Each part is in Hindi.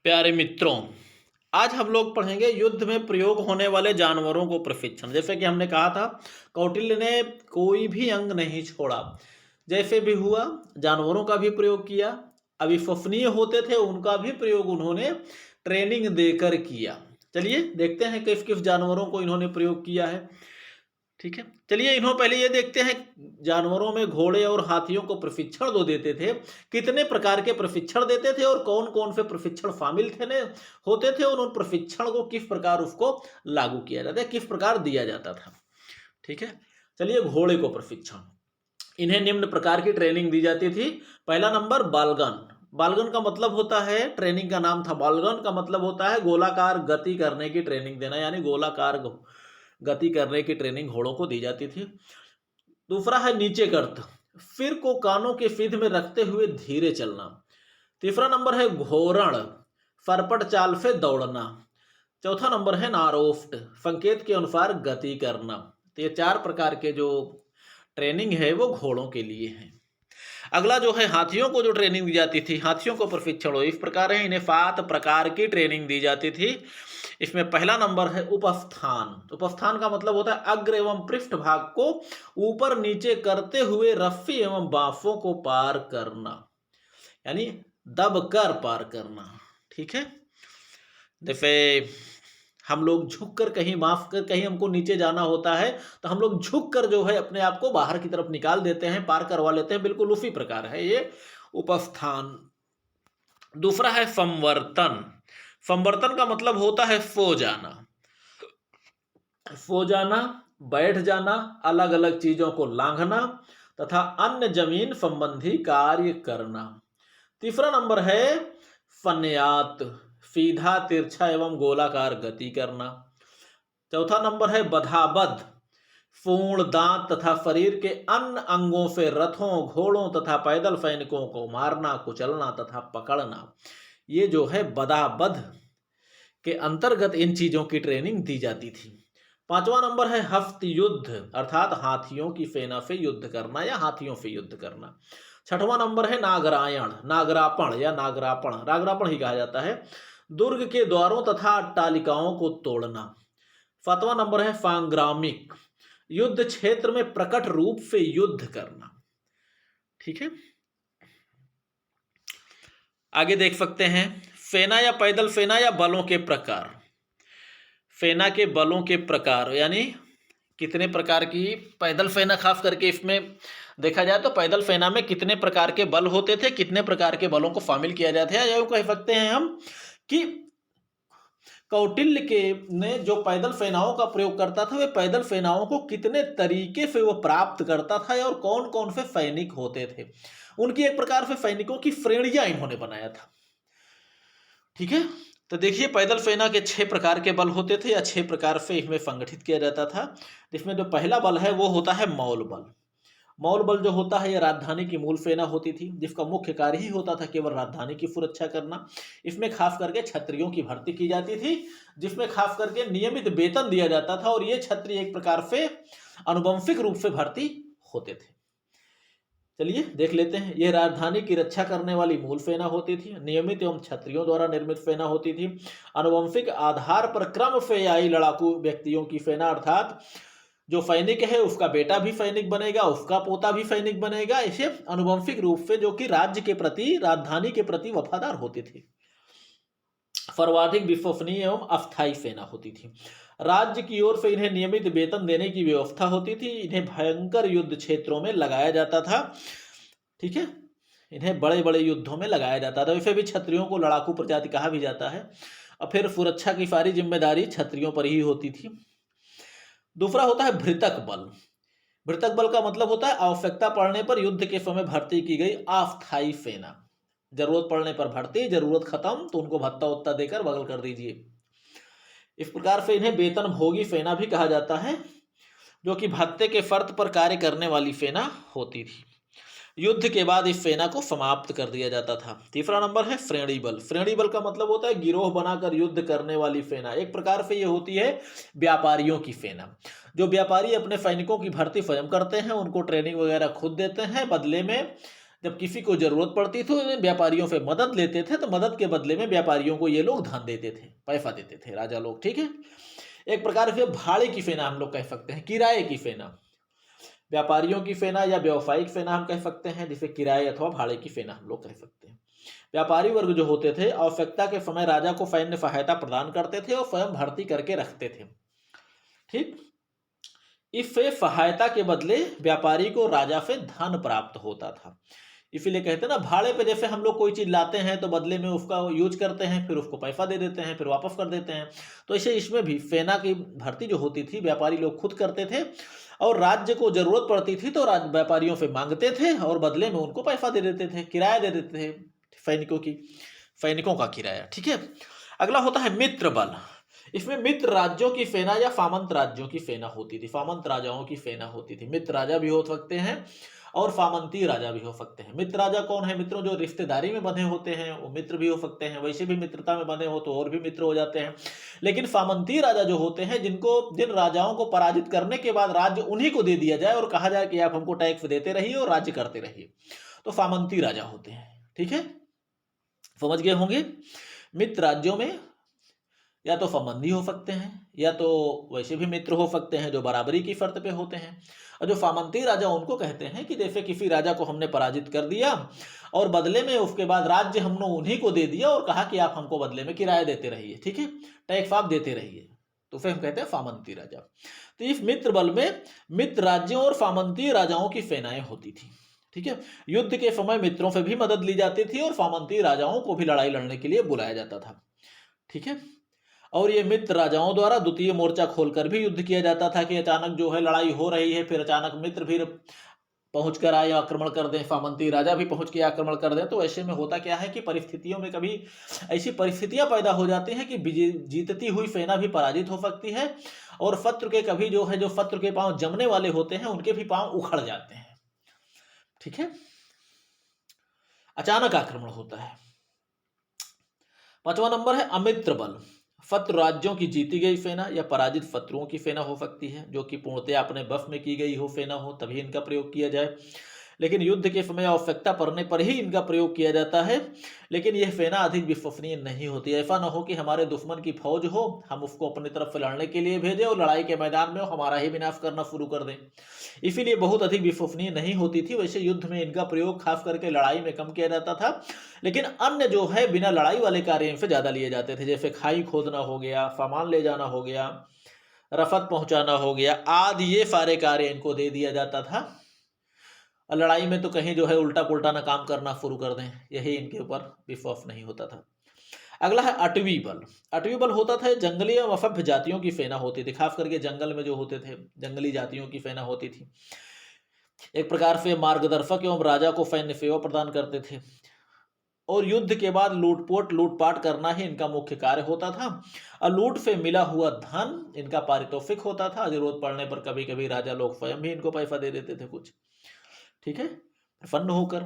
प्यारे मित्रों, आज हम लोग पढ़ेंगे युद्ध में प्रयोग होने वाले जानवरों को प्रशिक्षण। जैसे कि हमने कहा था, कौटिल्य ने कोई भी अंग नहीं छोड़ा। जैसे भी हुआ जानवरों का भी प्रयोग किया, अविश्वसनीय होते थे उनका भी प्रयोग उन्होंने ट्रेनिंग देकर किया। चलिए देखते हैं किस किस जानवरों को इन्होंने प्रयोग किया है। ठीक है, चलिए इन्होंने पहले ये देखते हैं, जानवरों में घोड़े और हाथियों को प्रशिक्षण जो देते थे, कितने प्रकार के प्रशिक्षण देते थे और कौन कौन से प्रशिक्षण शामिल थे ने होते थे और उन प्रशिक्षण को किस प्रकार उसको लागू किया जाता है, किस प्रकार दिया जाता था। ठीक है, चलिए घोड़े को प्रशिक्षण, इन्हें निम्न प्रकार की ट्रेनिंग दी जाती थी। पहला नंबर बालगन। बालगन का मतलब होता है, ट्रेनिंग का नाम था बालगन, का मतलब होता है गोलाकार गति करने की ट्रेनिंग देना, यानी गोलाकार गति करने की ट्रेनिंग घोड़ों को दी जाती थी। दूसरा है नीचे गर्त, सिर को कानों के सीध में रखते हुए धीरे चलना। तीसरा नंबर है घोरण, सरपट चाल से दौड़ना। चौथा नंबर है नारोफ्ट, संकेत के अनुसार गति करना। तो ये चार प्रकार के जो ट्रेनिंग है वो घोड़ों के लिए है। अगला जो है हाथियों को जो ट्रेनिंग दी जाती थी, हाथियों को प्रशिक्षण हो इस प्रकार है, इन्हें 7 प्रकार की ट्रेनिंग दी जाती थी। इसमें पहला नंबर है उपस्थान। उपस्थान का मतलब होता है अग्र एवं पृष्ठ भाग को ऊपर नीचे करते हुए रस्सी एवं बांसों को पार करना, यानी दबकर पार करना। ठीक है, जैसे हम लोग झुक कर कहीं, माफ कर कहीं हमको नीचे जाना होता है तो हम लोग झुक कर जो है अपने आप को बाहर की तरफ निकाल देते हैं, पार करवा लेते हैं, बिल्कुल उसी प्रकार है ये उपस्थान। दूसरा है संवर्तन। संवर्तन का मतलब होता है सो जाना। सो जाना, बैठ जाना, अलग अलग चीजों को लांघना तथा अन्य जमीन संबंधी कार्य करना। तीसरा नंबर है फन्यात, सीधा तिरछा एवं गोलाकार गति करना। चौथा नंबर है बधाबध, पूर्ण दांत तथा शरीर के अन्य अंगों से रथों, घोड़ों तथा पैदल सैनिकों को मारना, कुचलना तथा पकड़ना। ये जो है बदाबध के अंतर्गत इन चीजों की ट्रेनिंग दी जाती थी। पांचवा नंबर है हस्त युद्ध, अर्थात हाथियों की सेना से युद्ध करना या हाथियों से युद्ध करना। छठवां नंबर है नागरायण, नागरापण या नागरापण, नागरापण ही कहा जाता है, दुर्ग के द्वारों तथा अट्टालिकाओं को तोड़ना। सातवां नंबर है सांग्रामिक, युद्ध क्षेत्र में प्रकट रूप से युद्ध करना। ठीक है, आगे देख सकते हैं सेना या पैदल सेना या बलों के प्रकार। सेना के बलों के प्रकार यानी कितने प्रकार की पैदल सेना, खास करके इसमें देखा जाए तो पैदल सेना में कितने प्रकार के बल होते थे, कितने प्रकार के बलों को शामिल किया जाता है। या कह सकते हैं हम कि कौटिल्य के ने जो पैदल सेनाओं का प्रयोग करता था, वे पैदल सेनाओं को कितने तरीके से वो प्राप्त करता था और कौन कौन से सैनिक होते थे, उनकी एक प्रकार से सैनिकों की श्रेणियां इन्होंने बनाया था। ठीक है, तो देखिए पैदल सेना के 6 प्रकार के बल होते थे या 6 प्रकार से इसमें संगठित किया जाता था। जिसमें जो पहला बल है वो होता है मौल बल। मौल बल जो होता है, यह राजधानी की मूल सेना होती थी, जिसका मुख्य कार्य ही होता था केवल राजधानी की सुरक्षा करना। इसमें खास करके क्षत्रियों की भर्ती की जाती थी, जिसमें खास करके नियमित वेतन दिया जाता था और ये क्षत्रिय एक प्रकार से अनुवंशिक रूप से भर्ती होते थे। चलिए देख लेते हैं, यह राजधानी की रक्षा करने वाली मूल सेना होती थी, नियमित एवं क्षत्रियों द्वारा निर्मित सेना होती थी, अनुवंशिक आधार पर क्रम से आई लड़ाकू व्यक्तियों की सेना, अर्थात जो सैनिक है उसका बेटा भी सैनिक बनेगा, उसका पोता भी सैनिक बनेगा, इसे अनुवंशिक रूप से जो कि राज्य के प्रति, राजधानी के प्रति वफादार होते थे। सर्वाधिक विश्वसनीय एवं अस्थायी सेना होती थी। राज्य की ओर से इन्हें नियमित वेतन देने की व्यवस्था होती थी। इन्हें भयंकर युद्ध क्षेत्रों में लगाया जाता था। ठीक है, इन्हें बड़े बड़े युद्धों में लगाया जाता था। वैसे भी क्षत्रियों को लड़ाकू प्रजाति कहा भी जाता है और फिर सुरक्षा की सारी जिम्मेदारी क्षत्रियों पर ही होती थी। दूसरा होता है भृतक बल। भृतक बल का मतलब होता है आवश्यकता पड़ने पर युद्ध के समय भर्ती की गई अस्थायी सेना। जरूरत पड़ने पर भर्ती, जरूरत खत्म तो उनको भत्ता उत्ता देकर बगल कर दीजिए। इस प्रकार से इन्हें वेतन भोगी सेना भी कहा जाता है, जो कि भत्ते के शर्त पर कार्य करने वाली सेना होती थी। युद्ध के बाद इस सेना को समाप्त कर दिया जाता था। तीसरा नंबर है श्रेणी बल। श्रेणी बल का मतलब होता है गिरोह बनाकर युद्ध करने वाली सेना। एक प्रकार से ये होती है व्यापारियों की सेना। जो व्यापारी अपने सैनिकों की भर्ती स्वयं करते हैं, उनको ट्रेनिंग वगैरह खुद देते हैं, बदले में जब किसी को जरूरत पड़ती थी तो व्यापारियों से मदद लेते थे, तो मदद के बदले में व्यापारियों को ये लोग धन देते थे, पैसा देते थे राजा लोग। ठीक है, एक प्रकार से भाड़े की सेना हम लोग कह सकते हैं, किराए की सेना। व्यापारियों की सेना या व्यवसायिक सेना हम कह सकते हैं, जिसे किराए अथवा भाड़े की सेना हम लोग कह सकते हैं। व्यापारी वर्ग जो होते थे आवश्यकता के समय राजा को सैन्य सहायता प्रदान करते थे और स्वयं भर्ती करके रखते थे। ठीक, इससे सहायता के बदले व्यापारी को राजा से धन प्राप्त होता था। इसीलिए कहते हैं ना, भाड़े पे जैसे हम लोग कोई चीज लाते हैं तो बदले में उसका यूज करते हैं, फिर उसको पैसा दे देते हैं, फिर वापस कर देते हैं। तो ऐसे इसमें भी सेना की भर्ती जो होती थी व्यापारी लोग खुद करते थे, और राज्य को जरूरत पड़ती थी तो व्यापारियों से मांगते थे और बदले में उनको पैसा दे देते थे, किराया दे देते थे सैनिकों का किराया। ठीक है, अगला होता है मित्र बल। इसमें मित्र राज्यों की सेना या सामंत राज्यों की सेना होती थी, सामंत राजाओं की सेना होती थी। मित्र राजा भी हो सकते हैं और सामंती राजा भी हो सकते हैं। मित्र राजा कौन है? मित्रों जो रिश्तेदारी में बंधे होते हैं वो मित्र भी हो सकते हैं, वैसे भी मित्रता में बंधे हो तो और भी मित्र हो जाते हैं। लेकिन सामंती राजा जो होते हैं, जिन राजाओं को पराजित करने के बाद राज्य उन्हीं को दे दिया जाए और कहा जाए कि आप हमको टैक्स देते रहिए और राज्य करते रहिए, तो सामंती राजा होते हैं। ठीक है, समझ गए होंगे। मित्र राज्यों में या तो संबंधी हो सकते हैं या तो वैसे भी मित्र हो सकते हैं जो बराबरी की शर्त पे होते हैं। और जो सामंती राजा उनको कहते हैं कि जैसे किसी राजा को हमने पराजित कर दिया और बदले में उसके बाद राज्य हमने उन्हीं को दे दिया और कहा कि आप हमको बदले में किराया देते रहिए, ठीक है, टैक्स आप देते रहिए, तो फिर हम कहते हैं सामंती राजा। तो इस मित्र बल में मित्र राज्यों और सामंती राजाओं की सेनाएं होती थी। ठीक है, युद्ध के समय मित्रों से भी मदद ली जाती थी और सामंती राजाओं को भी लड़ाई लड़ने के लिए बुलाया जाता था। ठीक है, और ये मित्र राजाओं द्वारा द्वितीय मोर्चा खोलकर भी युद्ध किया जाता था कि अचानक जो है लड़ाई हो रही है, फिर अचानक मित्र भी पहुंच कर आए आक्रमण कर दें, सामंती राजा भी पहुंच के आक्रमण कर दें। तो ऐसे में होता क्या है कि परिस्थितियों में कभी ऐसी परिस्थितियां पैदा हो जाती हैं कि जीतती हुई सेना भी पराजित हो सकती है और शत्रु के कभी जो है, जो शत्रु के पांव जमने वाले होते हैं उनके भी पांव उखड़ जाते हैं। ठीक है, अचानक आक्रमण होता है। 5वां नंबर है अमित्र बल। शत्रु राज्यों की जीती गई सेना या पराजित शत्रुओं की सेना हो सकती है, जो कि पूर्णतया अपने बस में की गई हो सेना हो, तभी इनका प्रयोग किया जाए। लेकिन युद्ध के समय आवश्यकता पड़ने पर ही इनका प्रयोग किया जाता है। लेकिन यह सेना अधिक विश्वसनीय नहीं होती। ऐसा न हो कि हमारे दुश्मन की फौज हो, हम उसको अपनी तरफ से लड़ने के लिए भेजें और लड़ाई के मैदान में हमारा ही विनाश करना शुरू कर दें, इसीलिए बहुत अधिक विश्वसनीय नहीं होती थी। वैसे युद्ध में इनका प्रयोग खास करके लड़ाई में कम किया जाता था, लेकिन अन्य जो है बिना लड़ाई वाले कार्य इनसे ज्यादा लिए जाते थे, जैसे खाई खोदना हो गया, सामान ले जाना हो गया, रफत पहुंचाना हो गया आदि, ये सारे कार्य इनको दे दिया जाता था। लड़ाई में तो कहीं जो है उल्टा पुल्टा ना काम करना शुरू कर दें, यही इनके ऊपर विश्वास नहीं होता था। अगला है अटवी बल। अटवी बल होता था जंगली एवं असभ्य जातियों की सेना होती थी, खास करके जंगल में जो होते थे जंगली जातियों की सेना होती थी। एक प्रकार से मार्गदर्शक एवं राजा को सैन्य सेवा प्रदान करते थे और युद्ध के बाद लूटपाट करना ही इनका मुख्य कार्य होता था। और लूट से मिला हुआ धन इनका पारितोषिक होता था। जरूरत पड़ने पर कभी कभी राजा लोग स्वयं भी इनको पैसा दे देते थे कुछ, ठीक है, प्रसन्न होकर।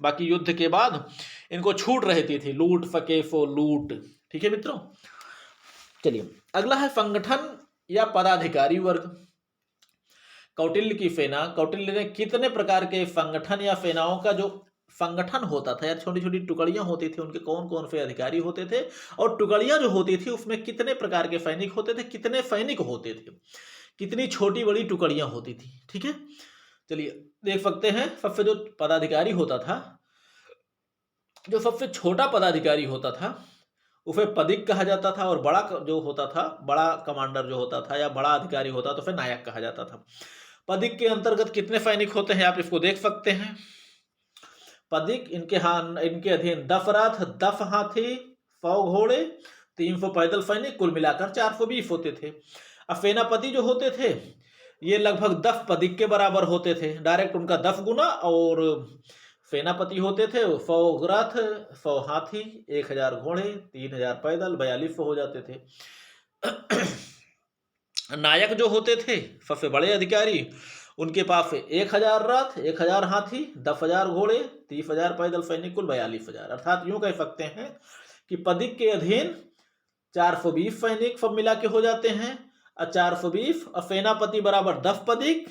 बाकी युद्ध के बाद इनको छूट रहती थी, लूट सके सो लूट। ठीक है मित्रों, चलिए अगला है संगठन या पदाधिकारी वर्ग। कौटिल्य की सेना, कौटिल्य ने कितने प्रकार के संगठन या सेनाओं का जो संगठन होता था या छोटी छोटी टुकड़ियां होती थी, उनके कौन कौन से अधिकारी होते थे और टुकड़ियां जो होती थी उसमें कितने प्रकार के सैनिक होते थे, कितने सैनिक होते थे, कितनी छोटी बड़ी टुकड़ियां होती थी। ठीक है, चलिए देख सकते हैं। सबसे जो पदाधिकारी होता था, जो सबसे छोटा पदाधिकारी होता था उसे पदिक कहा जाता था, और बड़ा जो होता था, बड़ा कमांडर जो होता था या बड़ा अधिकारी होता था उसे नायक कहा जाता था। पदिक के अंतर्गत कितने सैनिक होते हैं आप इसको देख सकते हैं। पदिक इनके अधीन 10 रथ, 10 हाथी, 100 घोड़े, 300 पैदल सैनिक, कुल मिलाकर 420 होते थे। अब सेनापति जो होते थे ये लगभग 10 पदिक के बराबर होते थे, डायरेक्ट उनका 10 गुना। और सेनापति होते थे 100 रथ, 100 हाथी, 1000 घोड़े, 3000 पैदल, 4200 हो जाते थे। नायक जो होते थे सबसे बड़े अधिकारी, उनके पास 1000 रथ, 1000 हाथी, 10,000 घोड़े, 30,000 पैदल सैनिक, कुल 42,000। अर्थात यूं कह सकते हैं कि पदिक के अधीन 420 सैनिक सब मिला के हो जाते हैं, 420 और सेनापति बराबर 10 पदिक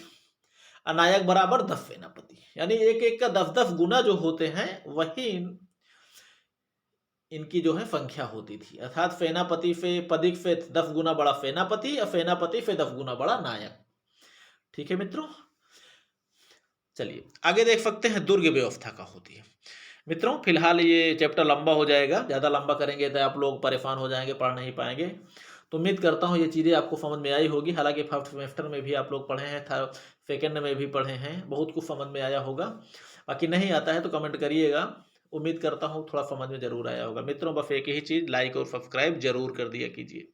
अनायक बराबर 10 सेनापति, यानी एक एक का 10-10 गुना जो होते हैं वही इनकी जो है संख्या होती थी। अर्थात सेनापति से पदिक से 10 गुना बड़ा सेनापति और सेनापति से 10 गुना बड़ा नायक। ठीक है मित्रों, चलिए आगे देख सकते हैं दुर्ग व्यवस्था का होती है। मित्रों फिलहाल ये चैप्टर लंबा हो जाएगा, ज़्यादा लंबा करेंगे तो आप लोग परेशान हो जाएंगे, पढ़ नहीं पाएंगे। तो उम्मीद करता हूँ ये चीज़ें आपको समझ में आई होगी। हालांकि फर्स्ट सेमेस्टर में भी आप लोग पढ़े हैं, था सेकेंड में भी पढ़े हैं, बहुत कुछ समझ में आया होगा। बाकी नहीं आता है तो कमेंट करिएगा, उम्मीद करता हूँ थोड़ा समझ में जरूर आया होगा। मित्रों बस एक ही चीज़, लाइक और सब्सक्राइब जरूर कर दिया कीजिए।